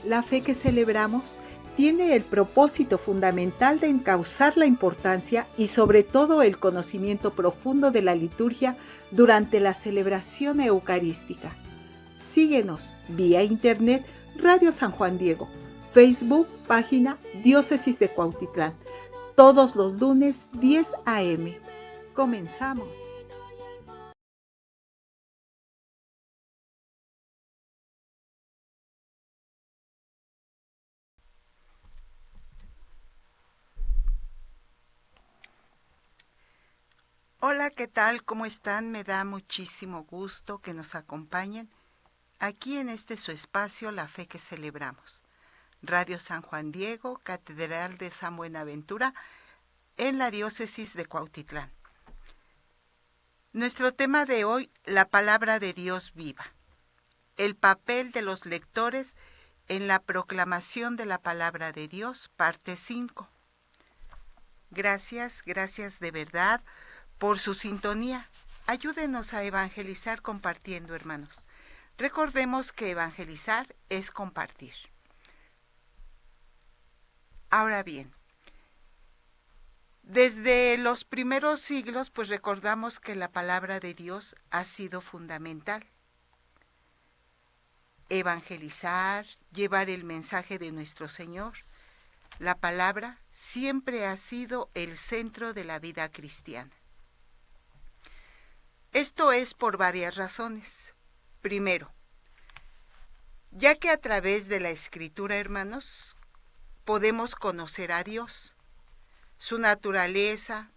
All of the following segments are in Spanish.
La fe que celebramos tiene el propósito fundamental de encauzar la importancia y sobre todo el conocimiento profundo de la liturgia durante la celebración eucarística. Síguenos vía internet Radio San Juan Diego, Facebook, página Diócesis de Cuautitlán, todos los lunes 10 a.m. Comenzamos. Hola, ¿qué tal? ¿Cómo están? Me da muchísimo gusto que nos acompañen aquí en su espacio, La Fe que Celebramos. Radio San Juan Diego, Catedral de San Buenaventura, en la Diócesis de Cuautitlán. Nuestro tema de hoy, la Palabra de Dios viva. El papel de los lectores en la proclamación de la Palabra de Dios, parte 5. Gracias de verdad por su sintonía. Ayúdenos a evangelizar compartiendo, hermanos. Recordemos que evangelizar es compartir. Ahora bien, desde los primeros siglos, pues recordamos que la palabra de Dios ha sido fundamental. Evangelizar, llevar el mensaje de nuestro Señor. La palabra siempre ha sido el centro de la vida cristiana. Esto es por varias razones. Primero, ya que a través de la Escritura, hermanos, podemos conocer a Dios, su naturaleza,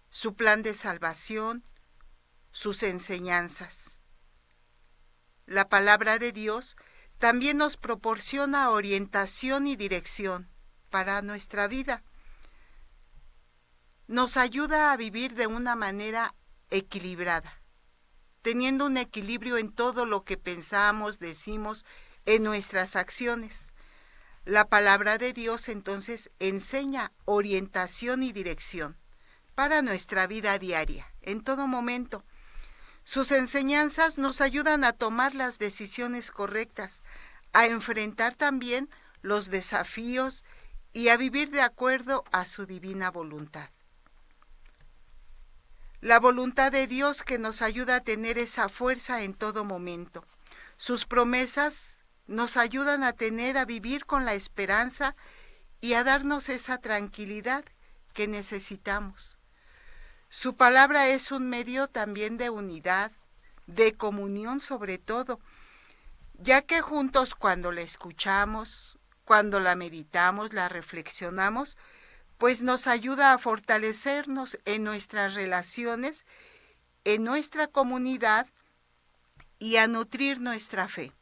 su plan de salvación, sus enseñanzas. La palabra de Dios también nos proporciona orientación y dirección para nuestra vida. Nos ayuda a vivir de una manera equilibrada, teniendo un equilibrio en todo lo que pensamos, decimos, en nuestras acciones. La palabra de Dios entonces enseña orientación y dirección para nuestra vida diaria, en todo momento. Sus enseñanzas nos ayudan a tomar las decisiones correctas, a enfrentar también los desafíos y a vivir de acuerdo a su divina voluntad. La voluntad de Dios que nos ayuda a tener esa fuerza en todo momento. Sus promesas nos ayudan a vivir con la esperanza y a darnos esa tranquilidad que necesitamos. Su palabra es un medio también de unidad, de comunión sobre todo, ya que juntos cuando la escuchamos, cuando la meditamos, la reflexionamos, pues nos ayuda a fortalecernos en nuestras relaciones, en nuestra comunidad y a nutrir nuestra fe.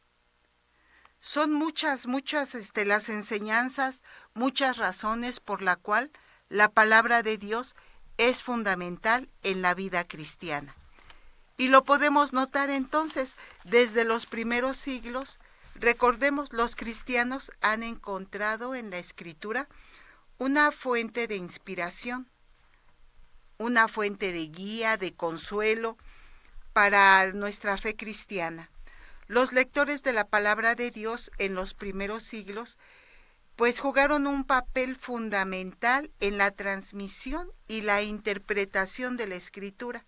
Son muchas las enseñanzas, muchas razones por la cual la palabra de Dios es fundamental en la vida cristiana. Y lo podemos notar entonces desde los primeros siglos. Recordemos, los cristianos han encontrado en la Escritura una fuente de inspiración, una fuente de guía, de consuelo para nuestra fe cristiana. Los lectores de la palabra de Dios en los primeros siglos pues jugaron un papel fundamental en la transmisión y la interpretación de la Escritura.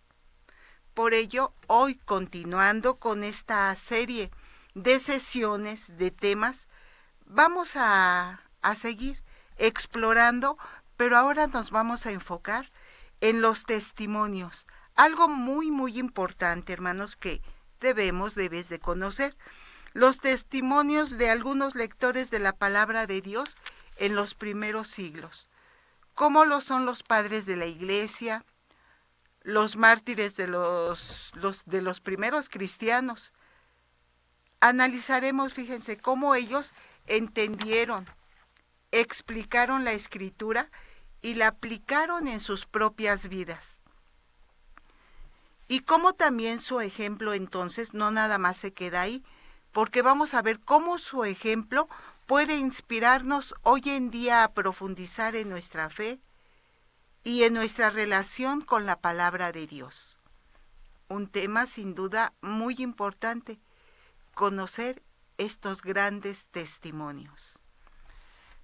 Por ello, hoy, continuando con esta serie de sesiones, de temas, vamos a seguir explorando, pero ahora nos vamos a enfocar en los testimonios. Algo muy importante, hermanos, que debes de conocer. Los testimonios de algunos lectores de la palabra de Dios en los primeros siglos. ¿Cómo lo son los padres de la Iglesia, los mártires de los primeros cristianos? Analizaremos, fíjense, cómo ellos entendieron, explicaron la Escritura y la aplicaron en sus propias vidas. Y cómo también su ejemplo entonces no nada más se queda ahí, porque vamos a ver cómo su ejemplo puede inspirarnos hoy en día a profundizar en nuestra fe y en nuestra relación con la palabra de Dios. Un tema sin duda muy importante, conocer estos grandes testimonios.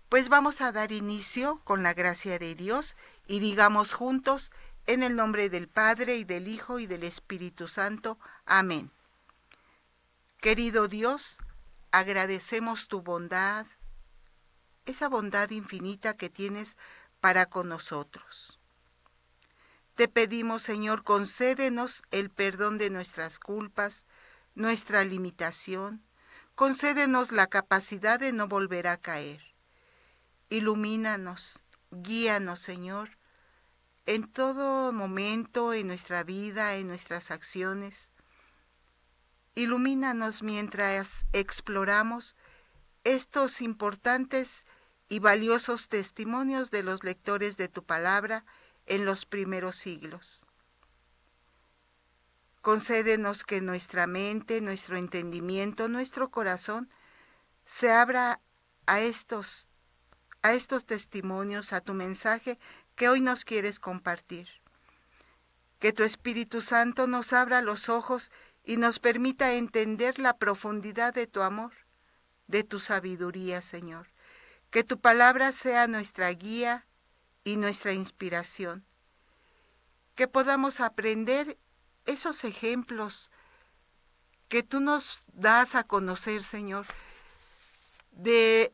Pues vamos a dar inicio con la gracia de Dios y digamos juntos, en el nombre del Padre y del Hijo y del Espíritu Santo. Amén. Querido Dios, agradecemos tu bondad, esa bondad infinita que tienes para con nosotros. Te pedimos, Señor, concédenos el perdón de nuestras culpas, nuestra limitación. Concédenos la capacidad de no volver a caer. Ilumínanos, guíanos, Señor, en todo momento, en nuestra vida, en nuestras acciones. Ilumínanos mientras exploramos estos importantes y valiosos testimonios de los lectores de tu palabra en los primeros siglos. Concédenos que nuestra mente, nuestro entendimiento, nuestro corazón se abra a estos testimonios, a tu mensaje que hoy nos quieres compartir. Que tu Espíritu Santo nos abra los ojos y nos permita entender la profundidad de tu amor, de tu sabiduría, Señor. Que tu palabra sea nuestra guía y nuestra inspiración. Que podamos aprender esos ejemplos que tú nos das a conocer, Señor, de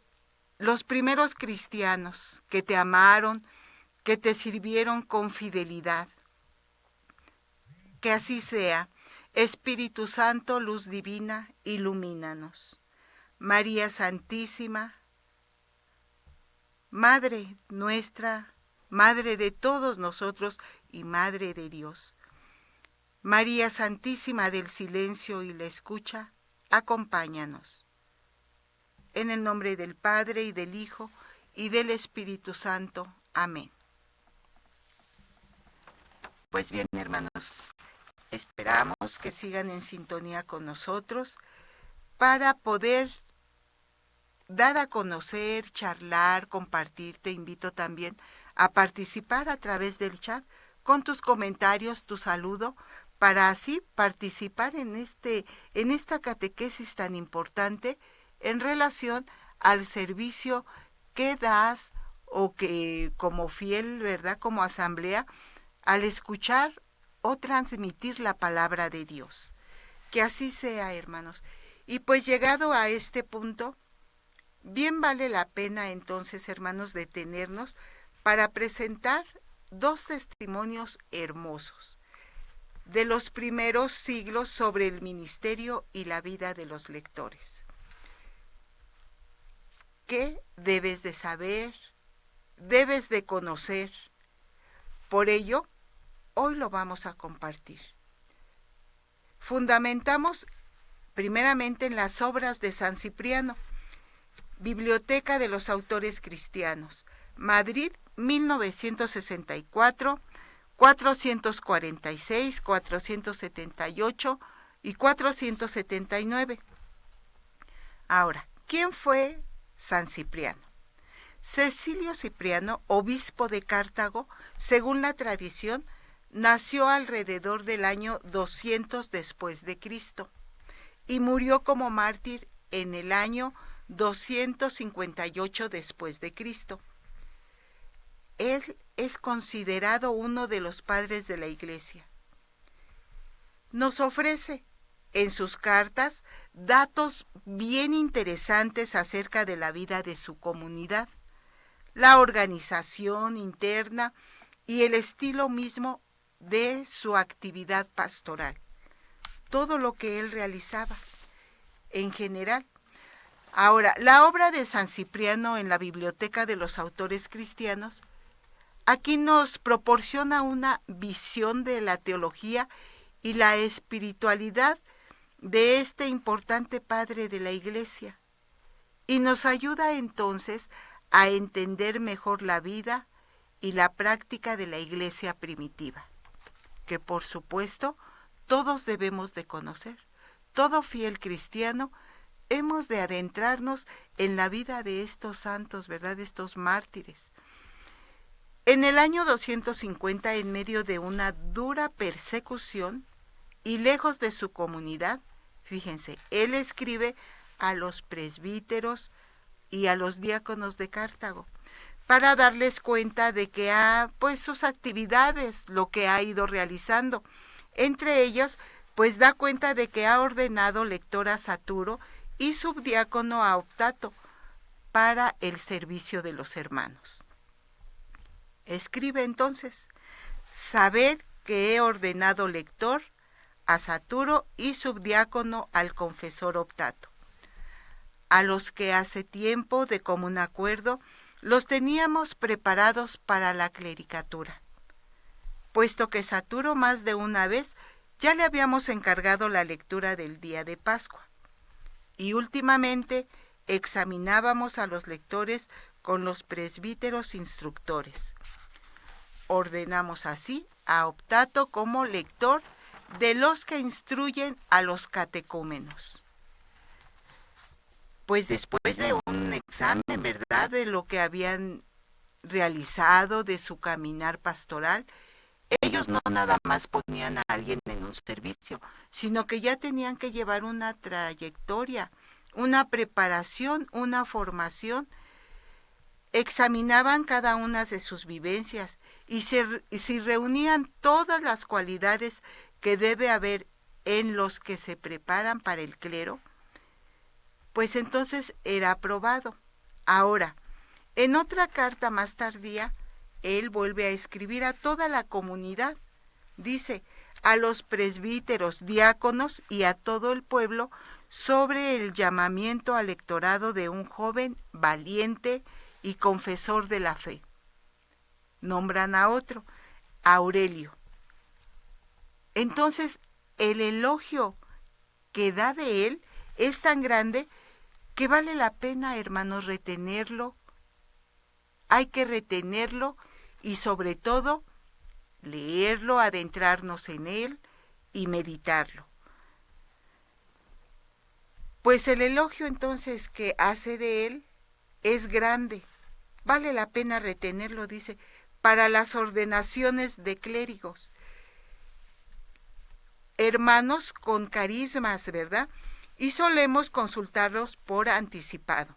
los primeros cristianos que te amaron, que te sirvieron con fidelidad. Que así sea. Espíritu Santo, luz divina, ilumínanos. María Santísima, Madre nuestra, Madre de todos nosotros y Madre de Dios. María Santísima del silencio y la escucha, acompáñanos. En el nombre del Padre y del Hijo y del Espíritu Santo. Amén. Pues bien, hermanos, esperamos que sigan en sintonía con nosotros para poder dar a conocer, charlar, compartir. Te invito también a participar a través del chat con tus comentarios, tu saludo, para así participar en esta catequesis tan importante en relación al servicio que das o que como fiel, ¿verdad?, como asamblea, al escuchar o transmitir la palabra de Dios. Que así sea, hermanos. Y pues llegado a este punto, bien vale la pena entonces, hermanos, detenernos para presentar dos testimonios hermosos de los primeros siglos sobre el ministerio y la vida de los lectores. ¿Qué debes de saber? Debes de conocer. Por ello, hoy lo vamos a compartir. Fundamentamos primeramente en las obras de San Cipriano, Biblioteca de los Autores Cristianos, Madrid, 1964, 446, 478 y 479. Ahora, ¿quién fue San Cipriano? Cecilio Cipriano, obispo de Cartago, según la tradición, nació alrededor del año 200 después de Cristo y murió como mártir en el año 258 después de Cristo. Él es considerado uno de los padres de la Iglesia. Nos ofrece en sus cartas datos bien interesantes acerca de la vida de su comunidad, la organización interna y el estilo mismo de su actividad pastoral, todo lo que él realizaba en general. Ahora, la obra de San Cipriano en la Biblioteca de los Autores Cristianos aquí nos proporciona una visión de la teología y la espiritualidad de este importante padre de la Iglesia y nos ayuda entonces a entender mejor la vida y la práctica de la Iglesia primitiva, que por supuesto todos debemos de conocer. Todo fiel cristiano hemos de adentrarnos en la vida de estos santos, ¿verdad?, de estos mártires. En el año 250, en medio de una dura persecución y lejos de su comunidad, fíjense, él escribe a los presbíteros y a los diáconos de Cartago, para darles cuenta de que pues sus actividades, lo que ha ido realizando. Entre ellos, pues da cuenta de que ha ordenado lector a Saturo y subdiácono a Optato para el servicio de los hermanos. Escribe entonces: sabed que he ordenado lector a Saturo y subdiácono al confesor Optato, a los que hace tiempo de común acuerdo los teníamos preparados para la clericatura, puesto que Saturo más de una vez ya le habíamos encargado la lectura del día de Pascua, y últimamente examinábamos a los lectores con los presbíteros instructores. Ordenamos así a Optato como lector de los que instruyen a los catecúmenos. Pues después de un examen, ¿verdad?, de lo que habían realizado, de su caminar pastoral, ellos no nada más ponían a alguien en un servicio, sino que ya tenían que llevar una trayectoria, una preparación, una formación. Examinaban cada una de sus vivencias y si reunían todas las cualidades que debe haber en los que se preparan para el clero, pues entonces era aprobado. Ahora, en otra carta más tardía, él vuelve a escribir a toda la comunidad. Dice: a los presbíteros, diáconos y a todo el pueblo sobre el llamamiento al lectorado de un joven valiente y confesor de la fe. Nombran a otro, Aurelio. Entonces, el elogio que da de él es tan grande que vale la pena, hermanos, retenerlo. Hay que retenerlo y sobre todo leerlo, adentrarnos en él y meditarlo. Pues el elogio entonces que hace de él es grande. Vale la pena retenerlo, dice, para las ordenaciones de clérigos. Hermanos con carismas, ¿verdad? Y solemos consultarlos por anticipado.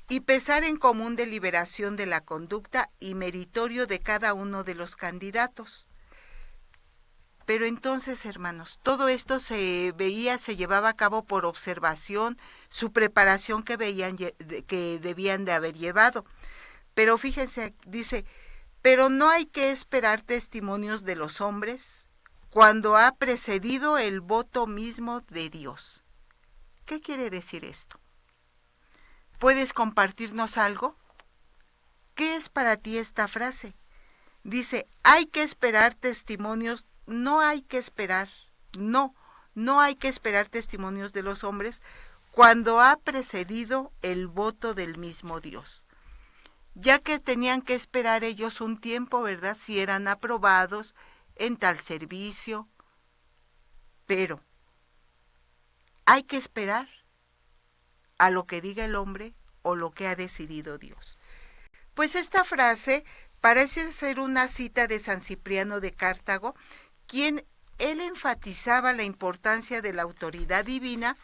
Y pesar en común deliberación de la conducta y meritorio de cada uno de los candidatos. Pero entonces, hermanos, todo esto se llevaba a cabo por observación, su preparación que debían de haber llevado. Pero fíjense, dice: pero no hay que esperar testimonios de los hombres cuando ha precedido el voto mismo de Dios. ¿Qué quiere decir esto? ¿Puedes compartirnos algo? ¿Qué es para ti esta frase? Dice: hay que esperar testimonios, no hay que esperar testimonios de los hombres cuando ha precedido el voto del mismo Dios. Ya que tenían que esperar ellos un tiempo, ¿verdad?, si eran aprobados en tal servicio, pero hay que esperar a lo que diga el hombre o lo que ha decidido Dios. Pues esta frase parece ser una cita de San Cipriano de Cartago, quien él enfatizaba la importancia de la autoridad divina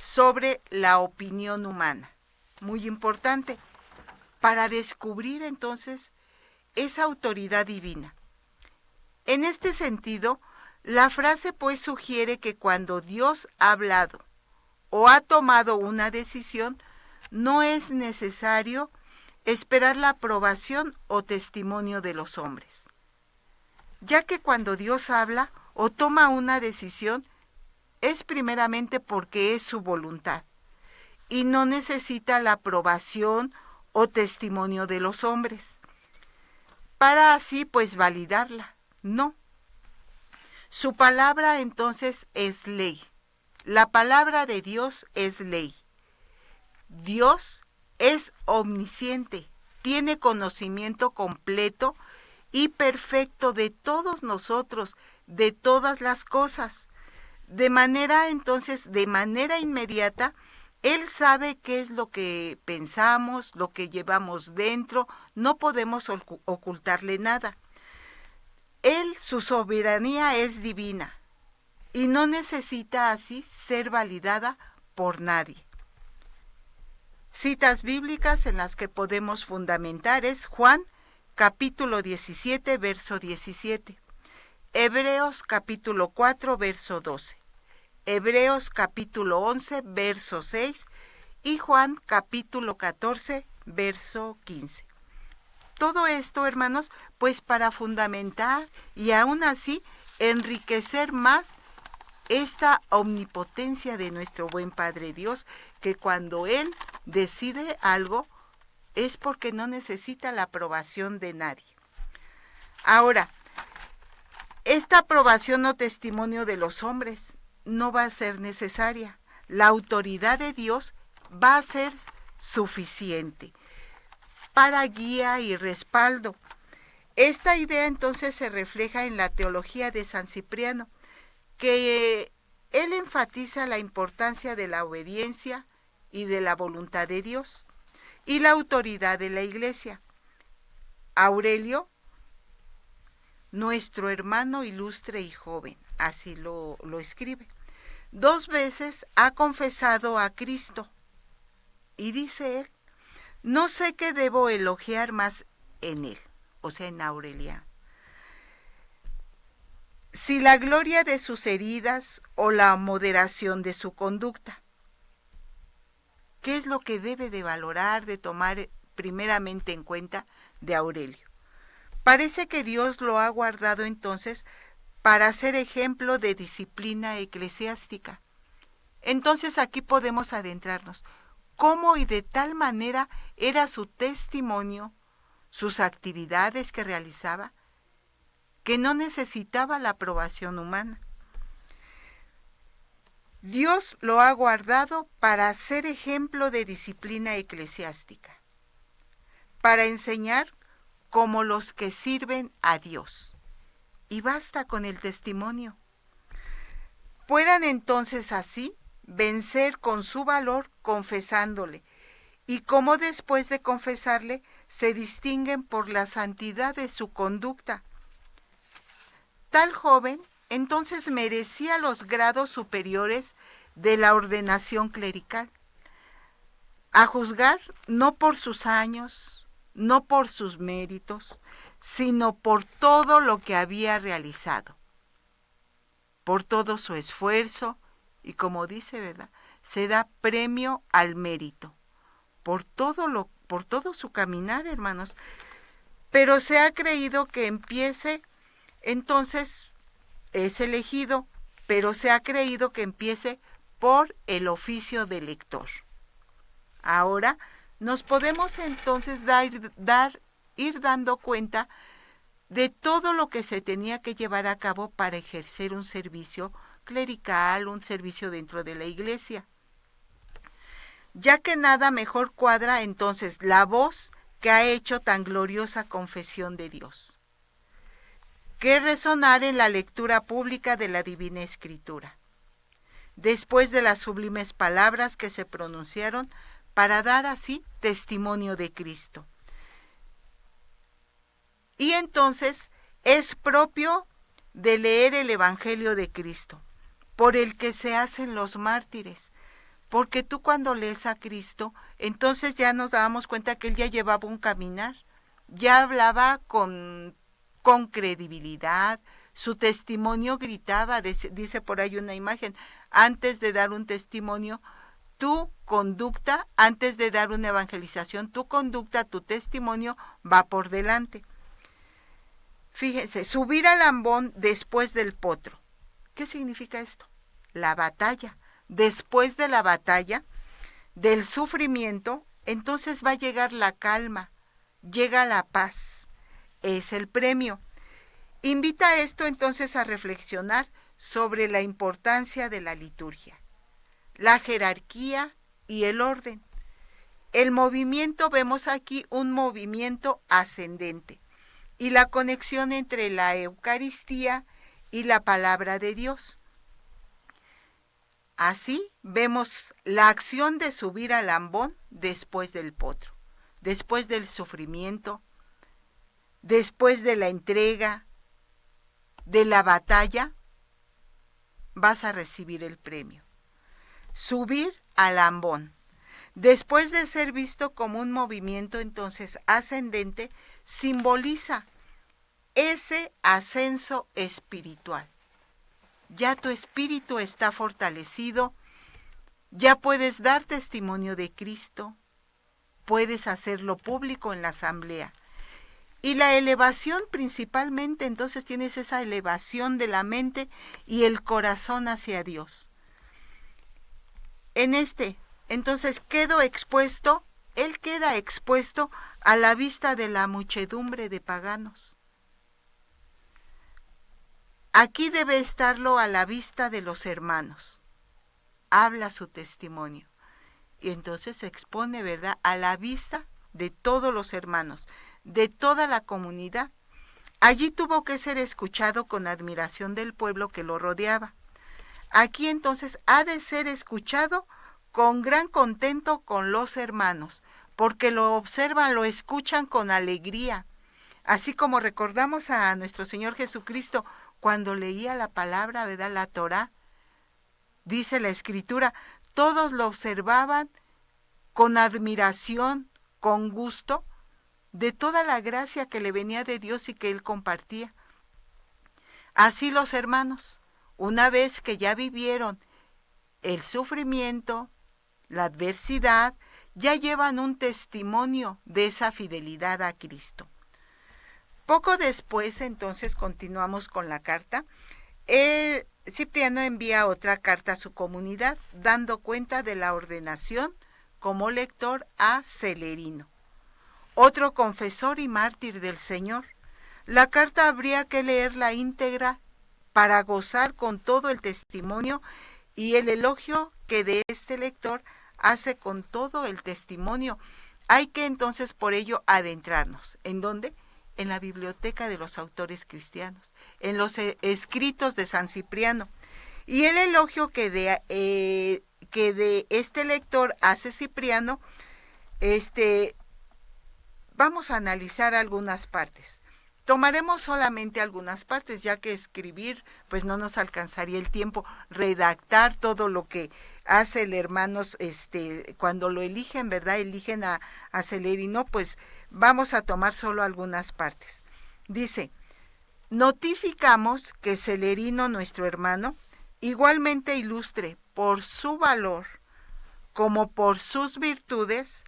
sobre la opinión humana. Muy importante, para descubrir entonces esa autoridad divina. En este sentido, la frase pues sugiere que cuando Dios ha hablado o ha tomado una decisión, no es necesario esperar la aprobación o testimonio de los hombres, ya que cuando Dios habla o toma una decisión, es primeramente porque es su voluntad y no necesita la aprobación o testimonio de los hombres para así pues validarla. No. Su palabra entonces es ley. La palabra de Dios es ley. Dios es omnisciente, tiene conocimiento completo y perfecto de todos nosotros, de todas las cosas. De manera inmediata, Él sabe qué es lo que pensamos, lo que llevamos dentro, no podemos ocultarle nada. Él, su soberanía es divina y no necesita así ser validada por nadie. Citas bíblicas en las que podemos fundamentar es Juan capítulo 17, verso 17. Hebreos capítulo 4, verso 12. Hebreos capítulo 11, verso 6. Y Juan capítulo 14, verso 15. Todo esto, hermanos, pues para fundamentar y aún así enriquecer más esta omnipotencia de nuestro buen Padre Dios, que cuando Él decide algo es porque no necesita la aprobación de nadie. Ahora, esta aprobación o testimonio de los hombres no va a ser necesaria. La autoridad de Dios va a ser suficiente para guía y respaldo. Esta idea entonces se refleja en la teología de San Cipriano, que él enfatiza la importancia de la obediencia y de la voluntad de Dios y la autoridad de la Iglesia. Aurelio, nuestro hermano ilustre y joven, así lo escribe, 2 veces ha confesado a Cristo y dice él: no sé qué debo elogiar más en él, o sea, en Aureliano, si la gloria de sus heridas o la moderación de su conducta. ¿Qué es lo que debe de valorar, de tomar primeramente en cuenta de Aurelio? Parece que Dios lo ha guardado entonces para ser ejemplo de disciplina eclesiástica. Entonces aquí podemos adentrarnos. ¿Cómo y de tal manera era su testimonio, sus actividades que realizaba, que no necesitaba la aprobación humana? Dios lo ha guardado para ser ejemplo de disciplina eclesiástica, para enseñar como los que sirven a Dios. Y basta con el testimonio. Puedan entonces así vencer con su valor confesándole, y como después de confesarle se distinguen por la santidad de su conducta. Tal joven entonces merecía los grados superiores de la ordenación clerical, a juzgar no por sus años, no por sus méritos, sino por todo lo que había realizado, por todo su esfuerzo, y como dice, ¿verdad?, se da premio al mérito, por todo su caminar, hermanos. Pero se ha creído que empiece, entonces es elegido, pero se ha creído que empiece por el oficio de lector. Ahora nos podemos entonces ir dando cuenta de todo lo que se tenía que llevar a cabo para ejercer un servicio clerical, un servicio dentro de la iglesia. Ya que nada mejor cuadra entonces la voz que ha hecho tan gloriosa confesión de Dios, que resonar en la lectura pública de la Divina Escritura, después de las sublimes palabras que se pronunciaron para dar así testimonio de Cristo. Y entonces es propio de leer el Evangelio de Cristo, por el que se hacen los mártires, porque tú cuando lees a Cristo, entonces ya nos dábamos cuenta que él ya llevaba un caminar, ya hablaba con credibilidad, su testimonio gritaba, dice por ahí una imagen, antes de dar un testimonio, tu conducta, antes de dar una evangelización, tu conducta, tu testimonio va por delante. Fíjense, subir al ambón después del potro. ¿Qué significa esto? La batalla. Después de la batalla, del sufrimiento, entonces va a llegar la calma, llega la paz. Es el premio. Invita esto entonces a reflexionar sobre la importancia de la liturgia, la jerarquía y el orden. El movimiento, vemos aquí un movimiento ascendente y la conexión entre la Eucaristía y la palabra de Dios. Así vemos la acción de subir al ambón después del potro, después del sufrimiento, después de la entrega, de la batalla, vas a recibir el premio. Subir al ambón. Después de ser visto como un movimiento entonces ascendente, simboliza ese ascenso espiritual. Ya tu espíritu está fortalecido, ya puedes dar testimonio de Cristo, puedes hacerlo público en la asamblea. Y la elevación principalmente, entonces tienes esa elevación de la mente y el corazón hacia Dios. Entonces él queda expuesto a la vista de la muchedumbre de paganos. Aquí debe estarlo a la vista de los hermanos. Habla su testimonio. Y entonces se expone, ¿verdad?, a la vista de todos los hermanos, de toda la comunidad. Allí tuvo que ser escuchado con admiración del pueblo que lo rodeaba. Aquí entonces ha de ser escuchado con gran contento con los hermanos, porque lo observan, lo escuchan con alegría. Así como recordamos a nuestro Señor Jesucristo cuando leía la palabra, ¿verdad?, la Torá, dice la Escritura, todos lo observaban con admiración, con gusto, de toda la gracia que le venía de Dios y que él compartía. Así los hermanos, una vez que ya vivieron el sufrimiento, la adversidad, ya llevan un testimonio de esa fidelidad a Cristo. Poco después, entonces, continuamos con la carta. Cipriano envía otra carta a su comunidad, dando cuenta de la ordenación como lector a Celerino, otro confesor y mártir del Señor. La carta habría que leerla íntegra para gozar con todo el testimonio y el elogio que de este lector hace con todo el testimonio. Hay que entonces por ello adentrarnos. ¿En dónde? En la biblioteca de los autores cristianos, en los escritos de San Cipriano. Y el elogio que de este lector hace Cipriano, vamos a analizar algunas partes. Tomaremos solamente algunas partes, ya que escribir, pues no nos alcanzaría el tiempo, redactar todo lo que hace el hermanos, cuando lo eligen, ¿verdad? Eligen a Celerino, pues vamos a tomar solo algunas partes. Dice, notificamos que Celerino, nuestro hermano, igualmente ilustre por su valor como por sus virtudes,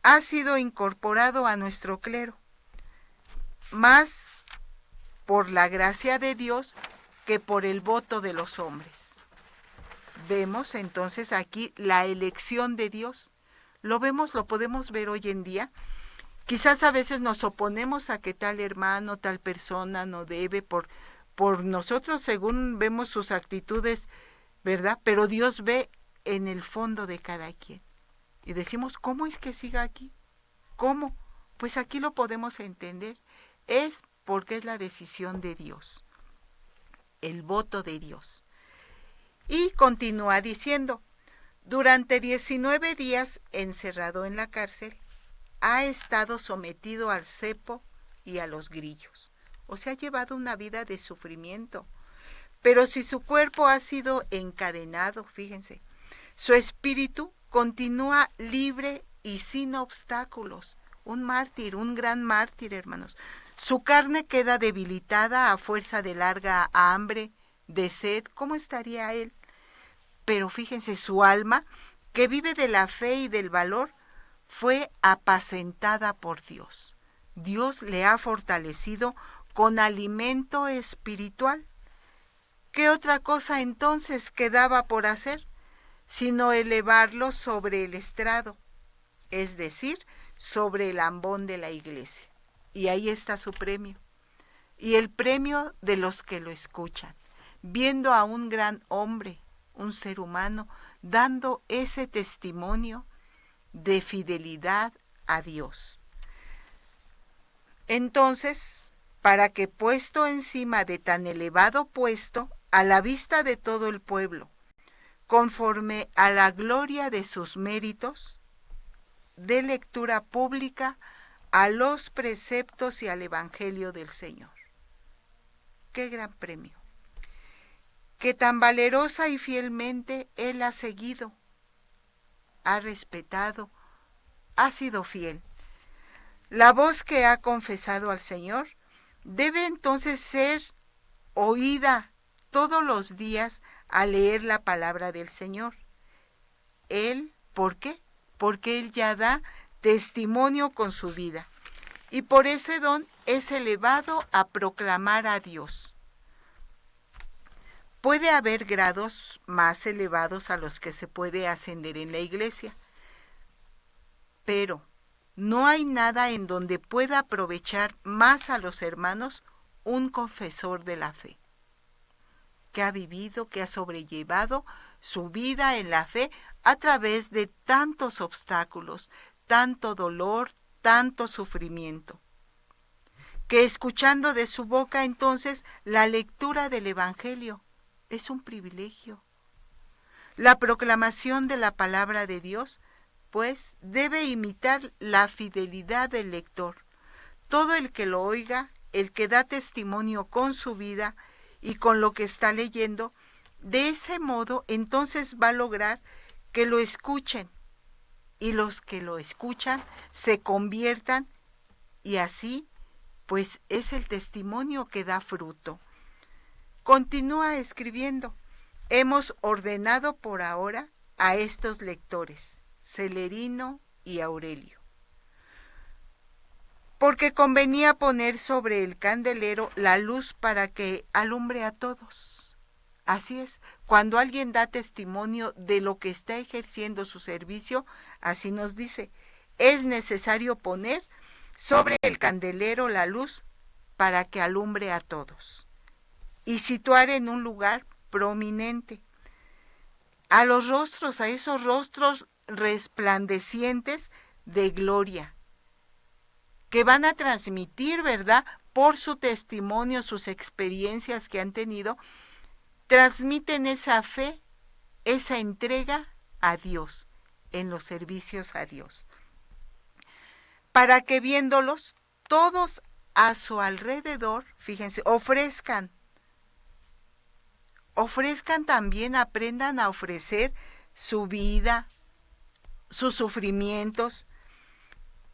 ha sido incorporado a nuestro clero, más por la gracia de Dios que por el voto de los hombres. Vemos entonces aquí la elección de Dios. Lo podemos ver hoy en día. Quizás a veces nos oponemos a que tal hermano, tal persona no debe por nosotros, según vemos sus actitudes, ¿verdad? Pero Dios ve en el fondo de cada quien. Y decimos, ¿cómo es que siga aquí? ¿Cómo? Pues aquí lo podemos entender. Es porque es la decisión de Dios, el voto de Dios. Y continúa diciendo, durante 19 días encerrado en la cárcel, ha estado sometido al cepo y a los grillos. O sea, ha llevado una vida de sufrimiento. Pero si su cuerpo ha sido encadenado, fíjense, su espíritu continúa libre y sin obstáculos. Un mártir, un gran mártir, hermanos. Su carne queda debilitada a fuerza de larga hambre, de sed. ¿Cómo estaría él? Pero fíjense, su alma, que vive de la fe y del valor, fue apacentada por Dios. Dios le ha fortalecido con alimento espiritual. ¿Qué otra cosa entonces quedaba por hacer? Sino elevarlo sobre el estrado, es decir, sobre el ambón de la iglesia. Y ahí está su premio. Y el premio de los que lo escuchan, viendo a un gran hombre, un ser humano, dando ese testimonio de fidelidad a Dios. Entonces, para que puesto encima de tan elevado puesto, a la vista de todo el pueblo, conforme a la gloria de sus méritos, de lectura pública a los preceptos y al Evangelio del Señor. ¡Qué gran premio! Que tan valerosa y fielmente Él ha seguido, ha respetado, ha sido fiel. La voz que ha confesado al Señor debe entonces ser oída todos los días al leer la palabra del Señor. Él, ¿por qué? Porque Él ya da testimonio con su vida y por ese don es elevado a proclamar a Dios. Puede haber grados más elevados a los que se puede ascender en la iglesia, pero no hay nada en donde pueda aprovechar más a los hermanos un confesor de la fe, que ha vivido, que ha sobrellevado su vida en la fe a través de tantos obstáculos, tanto dolor, tanto sufrimiento, que escuchando de su boca entonces la lectura del Evangelio es un privilegio. La proclamación de la palabra de Dios, pues, debe imitar la fidelidad del lector. Todo el que lo oiga, el que da testimonio con su vida y con lo que está leyendo, de ese modo entonces va a lograr que lo escuchen y los que lo escuchan se conviertan y así pues es el testimonio que da fruto. Continúa escribiendo. Hemos ordenado por ahora a estos lectores, Celerino y Aurelio, porque convenía poner sobre el candelero la luz para que alumbre a todos. Así es, cuando alguien da testimonio de lo que está ejerciendo su servicio, así nos dice, es necesario poner sobre el candelero la luz para que alumbre a todos y situar en un lugar prominente a los rostros, a esos rostros resplandecientes de gloria, que van a transmitir, ¿verdad?, por su testimonio, sus experiencias que han tenido, transmiten esa fe, esa entrega a Dios, en los servicios a Dios, para que viéndolos todos a su alrededor, fíjense, ofrezcan también, aprendan a ofrecer su vida, sus sufrimientos,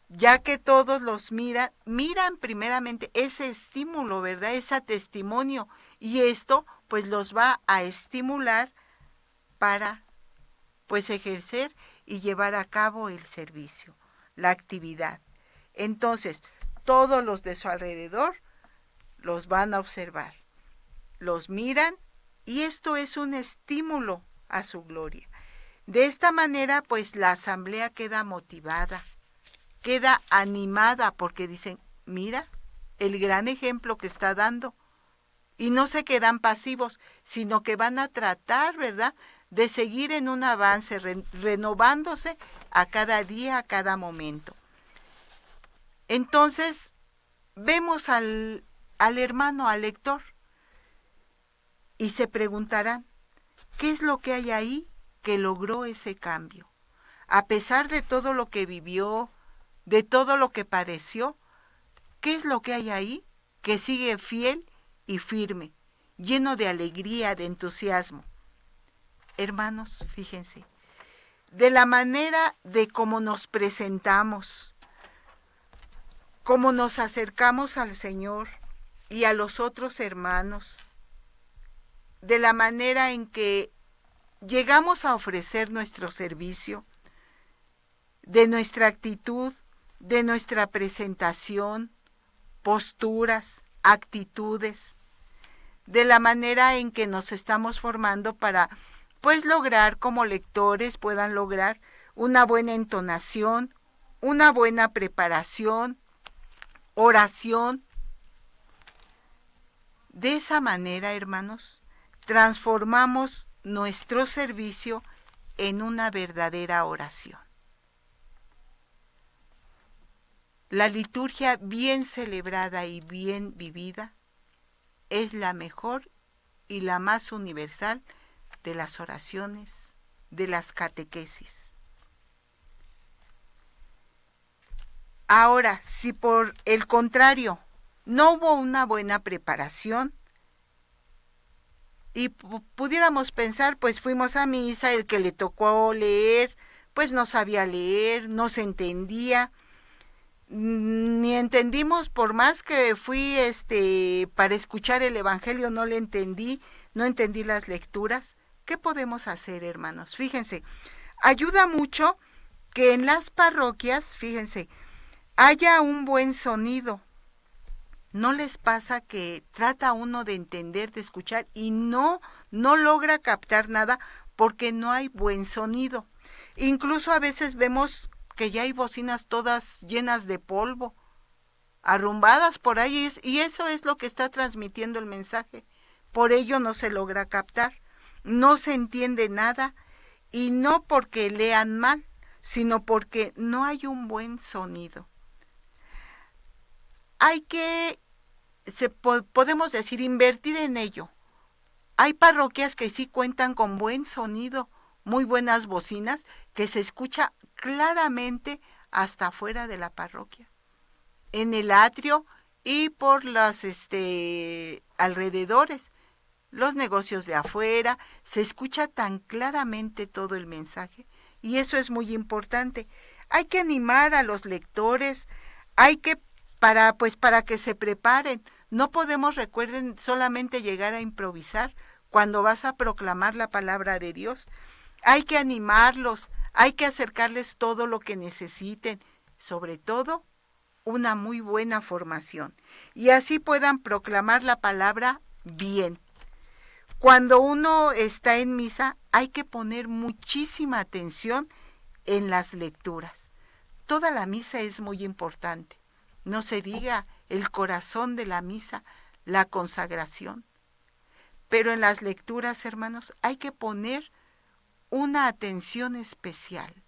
ya que todos los miran primeramente ese estímulo, ¿verdad?, ese testimonio, y esto pues los va a estimular para pues ejercer y llevar a cabo el servicio, la actividad. Entonces, todos los de su alrededor los van a observar, los miran, y esto es un estímulo a su gloria. De esta manera, pues la asamblea queda motivada, queda animada, porque dicen, mira, el gran ejemplo que está dando. Y no se quedan pasivos, sino que van a tratar, ¿verdad?, de seguir en un avance, renovándose a cada día, a cada momento. Entonces, vemos al hermano, al lector, y se preguntarán, ¿qué es lo que hay ahí que logró ese cambio? A pesar de todo lo que vivió, de todo lo que padeció, ¿qué es lo que hay ahí que sigue fiel y firme, lleno de alegría, de entusiasmo? Hermanos, fíjense, de la manera de cómo nos presentamos, cómo nos acercamos al Señor y a los otros hermanos, de la manera en que llegamos a ofrecer nuestro servicio, de nuestra actitud, de nuestra presentación, posturas, actitudes, de la manera en que nos estamos formando para, pues, lograr como lectores, puedan lograr una buena entonación, una buena preparación, oración. De esa manera, hermanos, transformamos nuestro servicio en una verdadera oración. La liturgia bien celebrada y bien vivida es la mejor y la más universal de las oraciones, de las catequesis. Ahora, si por el contrario no hubo una buena preparación, y pudiéramos pensar, pues fuimos a misa, el que le tocó leer, pues no sabía leer, no se entendía, ni entendimos, por más que fui para escuchar el evangelio, no le entendí, no entendí las lecturas. ¿Qué podemos hacer, hermanos? Fíjense, ayuda mucho que en las parroquias, fíjense, haya un buen sonido. ¿No les pasa que trata uno de entender, de escuchar y no logra captar nada porque no hay buen sonido? Incluso a veces vemos que ya hay bocinas todas llenas de polvo, arrumbadas por ahí, y eso es lo que está transmitiendo el mensaje. Por ello no se logra captar, no se entiende nada, y no porque lean mal, sino porque no hay un buen sonido. Hay que, podemos decir, invertir en ello. Hay parroquias que sí cuentan con buen sonido, muy buenas bocinas, que se escucha claramente hasta afuera de la parroquia, en el atrio y por los alrededores, los negocios de afuera, se escucha tan claramente todo el mensaje, y eso es muy importante. Hay que animar a los lectores, hay que para que se preparen. No podemos, recuerden, solamente llegar a improvisar cuando vas a proclamar la palabra de Dios. Hay que animarlos, hay que acercarles todo lo que necesiten, sobre todo una muy buena formación, y así puedan proclamar la palabra bien. Cuando uno está en misa, hay que poner muchísima atención en las lecturas. Toda la misa es muy importante. No se diga el corazón de la misa, la consagración. Pero en las lecturas, hermanos, hay que poner una atención especial.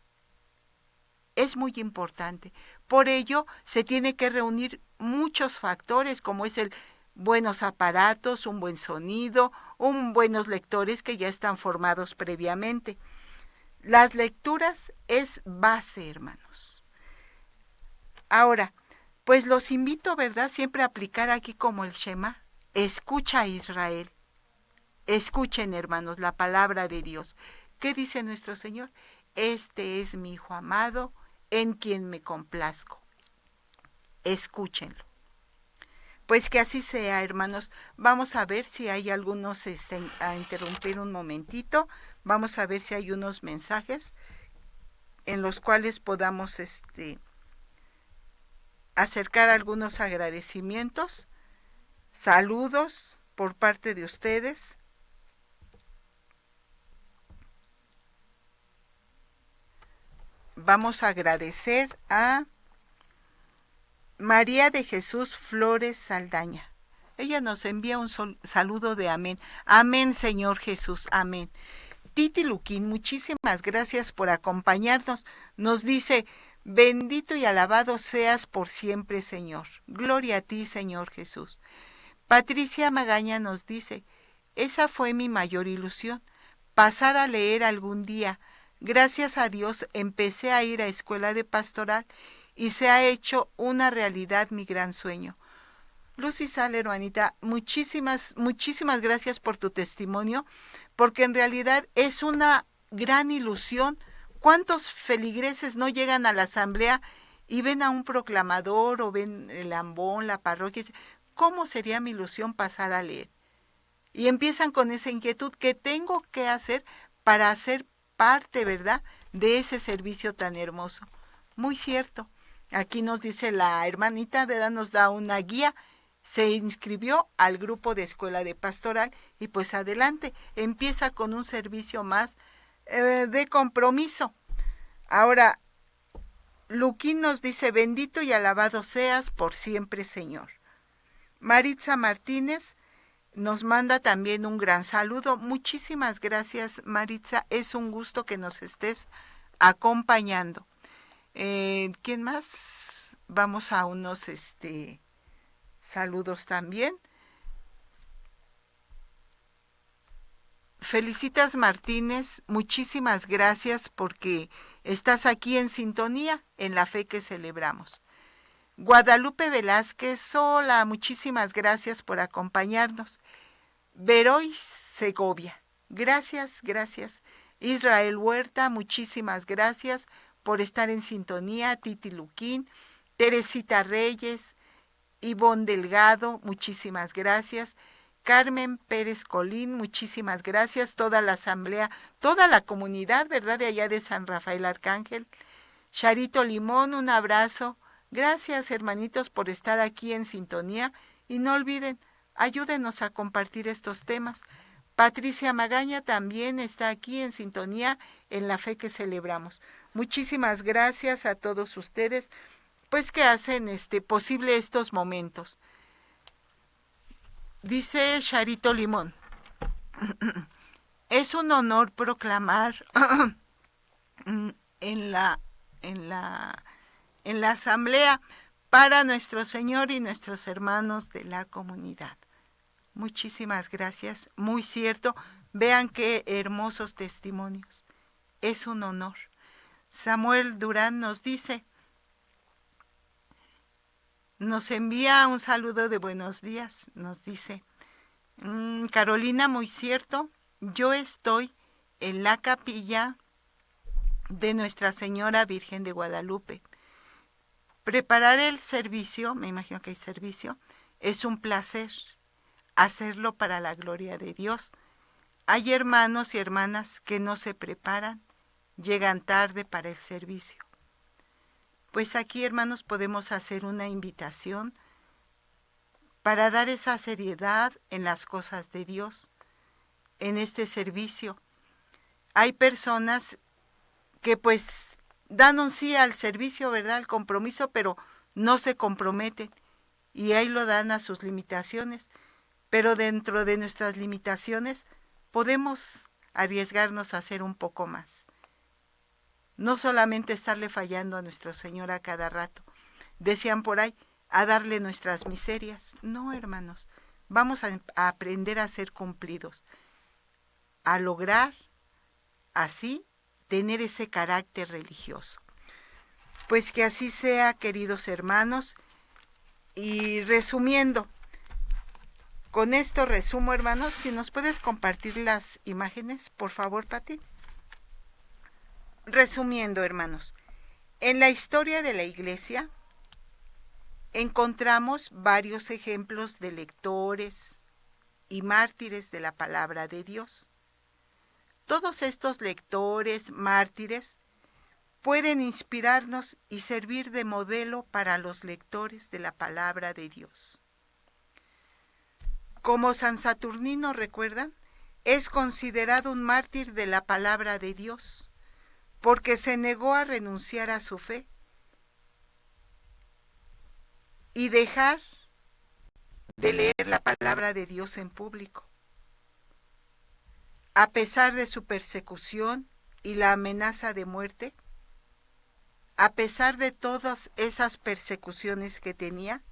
Es muy importante. Por ello, se tiene que reunir muchos factores, como es el buenos aparatos, un buen sonido, buenos lectores que ya están formados previamente. Las lecturas es base, hermanos. Ahora, pues los invito, ¿verdad?, siempre a aplicar aquí como el Shema. Escucha a Israel. Escuchen, hermanos, la palabra de Dios. ¿Qué dice nuestro Señor? Este es mi Hijo amado, en quien me complazco. Escúchenlo. Pues que así sea, hermanos. Vamos a ver si hay algunos, a interrumpir un momentito. Vamos a ver si hay unos mensajes en los cuales podamos acercar algunos agradecimientos, saludos por parte de ustedes. Vamos a agradecer a María de Jesús Flores Saldaña. Ella nos envía un saludo de amén. Amén, Señor Jesús, amén. Titi Luquín, muchísimas gracias por acompañarnos. Nos dice: bendito y alabado seas por siempre, Señor. Gloria a ti, Señor Jesús. Patricia Magaña nos dice: esa fue mi mayor ilusión, pasar a leer algún día. Gracias a Dios empecé a ir a escuela de pastoral y se ha hecho una realidad mi gran sueño. Lucy Sal, hermanita, muchísimas gracias por tu testimonio, porque en realidad es una gran ilusión. ¿Cuántos feligreses no llegan a la asamblea y ven a un proclamador o ven el ambón, la parroquia? ¿Cómo sería mi ilusión pasar a leer? Y empiezan con esa inquietud: ¿qué tengo que hacer para hacer parte, verdad, de ese servicio tan hermoso? Muy cierto. Aquí nos dice la hermanita, ¿verdad?, nos da una guía. Se inscribió al grupo de escuela de pastoral y pues adelante, empieza con un servicio más de compromiso. Ahora, Luquín nos dice: bendito y alabado seas por siempre, Señor. Maritza Martínez nos manda también un gran saludo. Muchísimas gracias, Maritza. Es un gusto que nos estés acompañando. ¿Quién más? Vamos a unos saludos también. Felicitas Martínez, muchísimas gracias porque estás aquí en sintonía en la fe que celebramos. Guadalupe Velázquez, hola, muchísimas gracias por acompañarnos. Veroy Segovia, gracias. Israel Huerta, muchísimas gracias por estar en sintonía. Titi Luquín, Teresita Reyes, Ivonne Delgado, muchísimas gracias. Carmen Pérez Colín, muchísimas gracias. Toda la asamblea, toda la comunidad, ¿verdad? De allá de San Rafael Arcángel. Charito Limón, un abrazo. Gracias, hermanitos, por estar aquí en sintonía. Y no olviden, ayúdenos a compartir estos temas. Patricia Magaña también está aquí en sintonía en la fe que celebramos. Muchísimas gracias a todos ustedes, pues que hacen posible estos momentos. Dice Charito Limón, es un honor proclamar en la asamblea para nuestro Señor y nuestros hermanos de la comunidad. Muchísimas gracias, muy cierto. Vean qué hermosos testimonios. Es un honor. Samuel Durán nos dice, nos envía un saludo de buenos días, nos dice, Carolina, muy cierto, yo estoy en la capilla de Nuestra Señora Virgen de Guadalupe. Preparar el servicio, me imagino que hay servicio, es un placer. Hacerlo para la gloria de Dios. Hay hermanos y hermanas que no se preparan, llegan tarde para el servicio. Pues aquí, hermanos, podemos hacer una invitación para dar esa seriedad en las cosas de Dios, en este servicio. Hay personas que pues dan un sí al servicio, ¿verdad?, al compromiso, pero no se comprometen y ahí lo dan a sus limitaciones. Pero dentro de nuestras limitaciones podemos arriesgarnos a hacer un poco más. No solamente estarle fallando a nuestro Señor a cada rato. Decían por ahí, a darle nuestras miserias. No, hermanos, vamos a aprender a ser cumplidos, a lograr así tener ese carácter religioso. Pues que así sea, queridos hermanos. Y resumiendo, con esto resumo, hermanos, si nos puedes compartir las imágenes, por favor, Pati. Resumiendo, hermanos, en la historia de la Iglesia encontramos varios ejemplos de lectores y mártires de la palabra de Dios. Todos estos lectores, mártires, pueden inspirarnos y servir de modelo para los lectores de la palabra de Dios. Como San Saturnino, ¿recuerdan? Es considerado un mártir de la palabra de Dios, porque se negó a renunciar a su fe y dejar de leer la palabra de Dios en público. A pesar de su persecución y la amenaza de muerte, a pesar de todas esas persecuciones que tenía,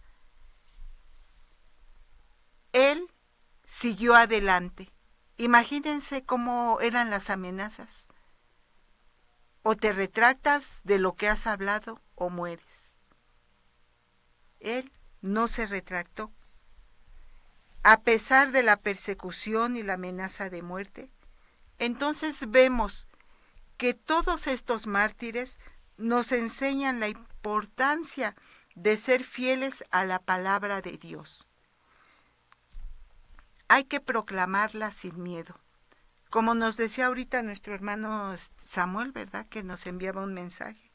él siguió adelante. Imagínense cómo eran las amenazas. O te retractas de lo que has hablado o mueres. Él no se retractó. A pesar de la persecución y la amenaza de muerte, entonces vemos que todos estos mártires nos enseñan la importancia de ser fieles a la palabra de Dios. Hay que proclamarla sin miedo. Como nos decía ahorita nuestro hermano Samuel, ¿verdad?, que nos enviaba un mensaje.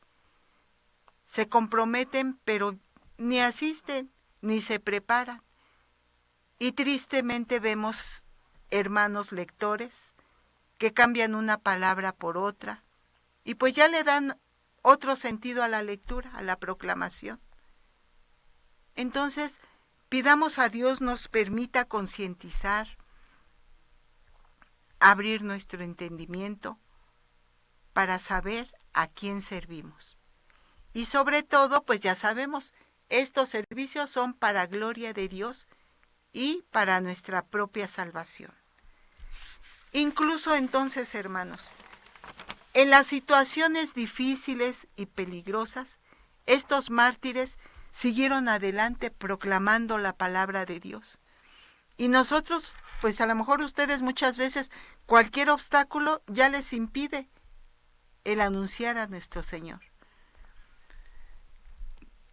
Se comprometen, pero ni asisten, ni se preparan. Y tristemente vemos hermanos lectores que cambian una palabra por otra, y pues ya le dan otro sentido a la lectura, a la proclamación. Entonces, pidamos a Dios nos permita concientizar, abrir nuestro entendimiento para saber a quién servimos. Y sobre todo, pues ya sabemos, estos servicios son para gloria de Dios y para nuestra propia salvación. Incluso entonces, hermanos, en las situaciones difíciles y peligrosas, estos mártires siguieron adelante proclamando la palabra de Dios. Y nosotros pues a lo mejor ustedes muchas veces cualquier obstáculo ya les impide el anunciar a nuestro Señor.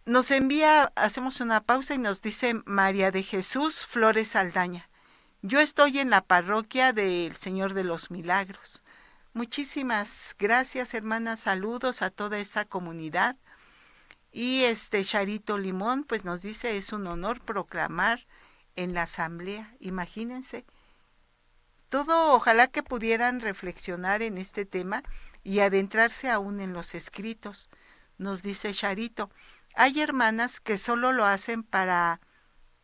Nos envía, hacemos una pausa y nos dice María de Jesús Flores Saldaña. Yo estoy en la parroquia del Señor de los Milagros. Muchísimas gracias, hermanas. Saludos a toda esa comunidad. Y Charito Limón, pues nos dice, es un honor proclamar en la asamblea. Imagínense. Todo, ojalá que pudieran reflexionar en este tema y adentrarse aún en los escritos. Nos dice Charito, hay hermanas que solo lo hacen para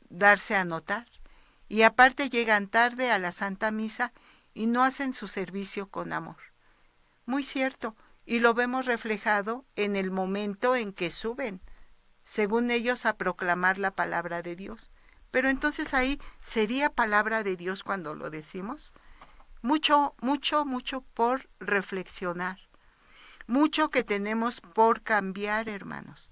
darse a notar y aparte llegan tarde a la Santa Misa y no hacen su servicio con amor. Muy cierto, y lo vemos reflejado en el momento en que suben, según ellos, a proclamar la palabra de Dios. Pero entonces ahí sería palabra de Dios cuando lo decimos. Mucho, mucho, mucho por reflexionar. Mucho que tenemos por cambiar, hermanos,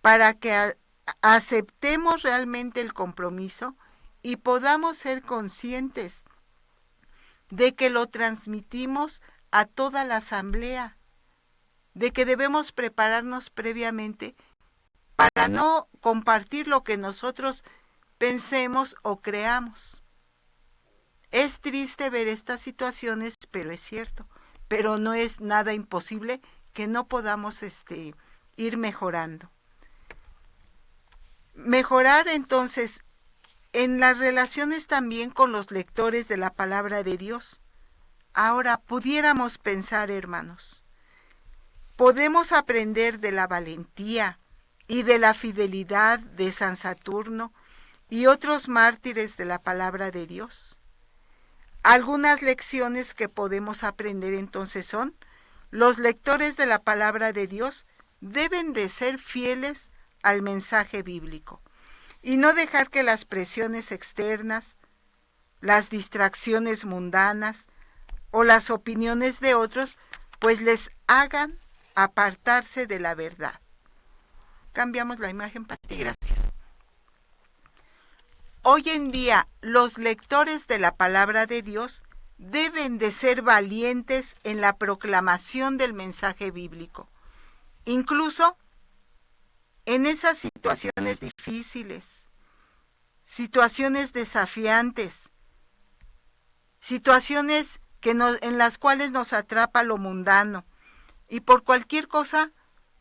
para que aceptemos realmente el compromiso y podamos ser conscientes de que lo transmitimos a toda la asamblea, de que debemos prepararnos previamente para no compartir lo que nosotros pensemos o creamos. Es triste ver estas situaciones, pero es cierto, pero no es nada imposible que no podamos ir mejorando. Mejorar entonces en las relaciones también con los lectores de la palabra de Dios. Ahora, pudiéramos pensar, hermanos, podemos aprender de la valentía y de la fidelidad de San Saturno y otros mártires de la palabra de Dios. Algunas lecciones que podemos aprender entonces son: los lectores de la palabra de Dios deben de ser fieles al mensaje bíblico y no dejar que las presiones externas, las distracciones mundanas o las opiniones de otros pues les hagan apartarse de la verdad. Cambiamos la imagen, Pati, gracias. Hoy en día los lectores de la palabra de Dios deben de ser valientes en la proclamación del mensaje bíblico, incluso en esas situaciones difíciles, situaciones desafiantes, situaciones en las cuales nos atrapa lo mundano, y por cualquier cosa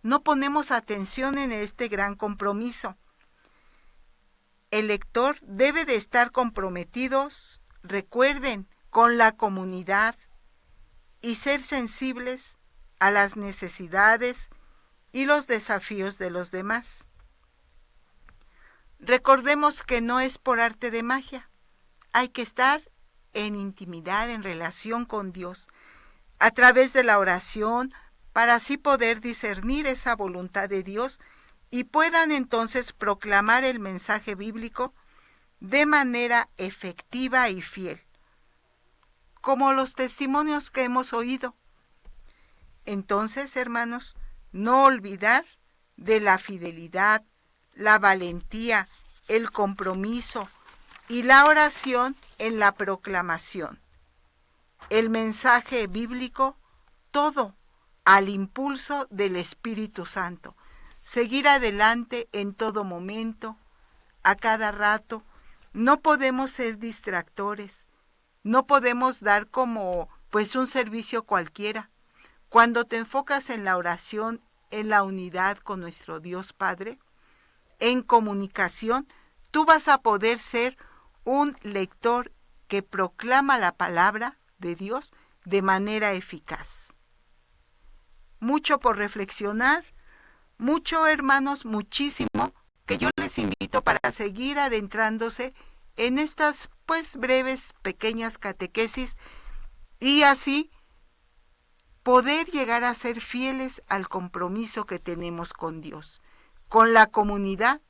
no ponemos atención en este gran compromiso. El lector debe de estar comprometidos, recuerden, con la comunidad y ser sensibles a las necesidades y los desafíos de los demás. Recordemos que no es por arte de magia. Hay que estar en intimidad, en relación con Dios, a través de la oración, para así poder discernir esa voluntad de Dios y puedan entonces proclamar el mensaje bíblico de manera efectiva y fiel, como los testimonios que hemos oído. Entonces, hermanos, no olvidar de la fidelidad, la valentía, el compromiso y la oración en la proclamación. El mensaje bíblico, todo al impulso del Espíritu Santo. Seguir adelante en todo momento, a cada rato. No podemos ser distractores. No podemos dar como un servicio cualquiera. Cuando te enfocas en la oración, en la unidad con nuestro Dios Padre, en comunicación, tú vas a poder ser un lector que proclama la palabra de Dios de manera eficaz. Mucho por reflexionar, mucho, hermanos, muchísimo, que yo les invito para seguir adentrándose en estas breves, pequeñas catequesis y así poder llegar a ser fieles al compromiso que tenemos con Dios, con la comunidad,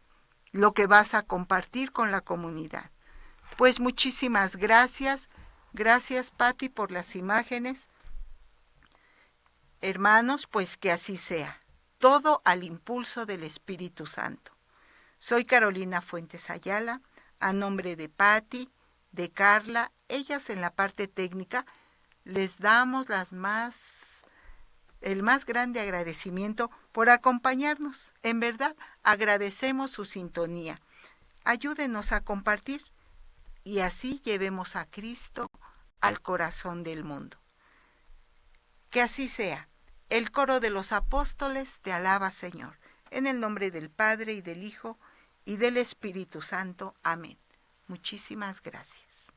lo que vas a compartir con la comunidad. Pues muchísimas gracias. Gracias, Pati, por las imágenes. Hermanos, pues que así sea. Todo al impulso del Espíritu Santo. Soy Carolina Fuentes Ayala, a nombre de Pati, de Carla, ellas en la parte técnica, les damos el más grande agradecimiento por acompañarnos. En verdad, agradecemos su sintonía. Ayúdenos a compartir y así llevemos a Cristo al corazón del mundo. Que así sea. El coro de los apóstoles te alaba, Señor. En el nombre del Padre, y del Hijo, y del Espíritu Santo. Amén. Muchísimas gracias.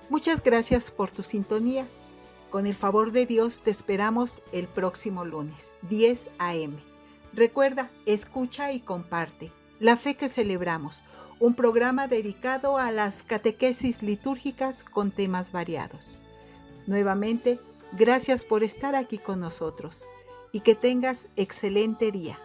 Muchas gracias por tu sintonía. Con el favor de Dios te esperamos el próximo lunes, 10 a.m. Recuerda, escucha y comparte. La fe que celebramos, un programa dedicado a las catequesis litúrgicas con temas variados. Nuevamente, gracias por estar aquí con nosotros y que tengas excelente día.